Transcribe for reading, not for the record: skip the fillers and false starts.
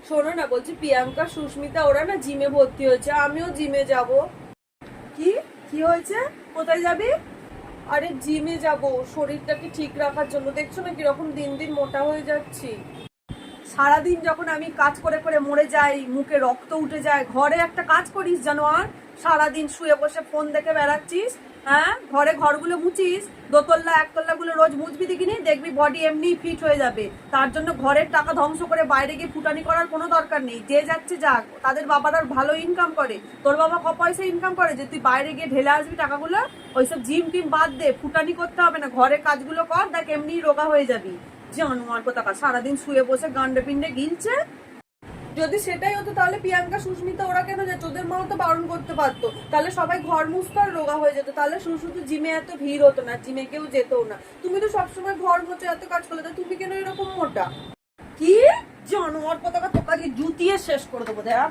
শোনো না, বলছি প্রিয়াঙ্কা সুস্মিতা ওরা না জিমে ভর্তি হয়েছে, আমিও জিমে যাব। কি কি হয়েছে? কোথায় যাবি? আরে জিমে যাব, শরীরটাকে ঠিক রাখার জন্য। দেখছো না কিরকম দিন দিন মোটা হয়ে যাচ্ছি। সারাদিন যখন আমি কাজ করে করে মরে যাই, মুখে রক্ত উঠে যায়, ঘরে একটা কাজ করিস জানো? আর সারাদিন শুয়ে বসে ফোন দেখে বেড়াচ্ছিস। হ্যাঁ, ঘরে ঘরগুলো মুছিস, দোতল্লা একতল্লা গুলো রোজ মুছবি, দেখিনি দেখবি বডি এমনি ফিট হয়ে যাবে। তার জন্য ঘরের টাকা ধ্বংস করে বাইরে গিয়ে ফুটানি করার কোনো দরকার নেই। যে যাচ্ছে যাক, তাদের বাবারা ভালো ইনকাম করে, তোর বাবা ক পয়সা ইনকাম করে যে তুই বাইরে গিয়ে ঢেলে আসবি টাকাগুলো? ওইসব জিম টিম বাদ দে, ফুটানি করতে হবে না, ঘরের কাজগুলো কর, দেখ এমনি রোগা হয়ে যাবি। জানোয়ার কোথাকা, সারাদিন শুয়ে বসে গান্ডে পিন্ডে গিলছে। যদি সেটাই হতো তাহলে প্রিয়াঙ্কা সুস্মিতা ওরা কেন যায়? তোদের মাও তো বারণ করতে পারতো, তাহলে সবাই ঘর মুছতো আর রোগা হয়ে যেত, তাহলে শুধু শুধু জিমে এত ভিড় হতো না, জিমে কেউ যেতও না। তুমি তো সবসময় ঘর মুছে এত কাজ করলে, তো তুমি কেন এরকম মোটা? কি জানোয়ার কোথাকা, তোকে জুতিয়ে শেষ করে দেবো দেখ।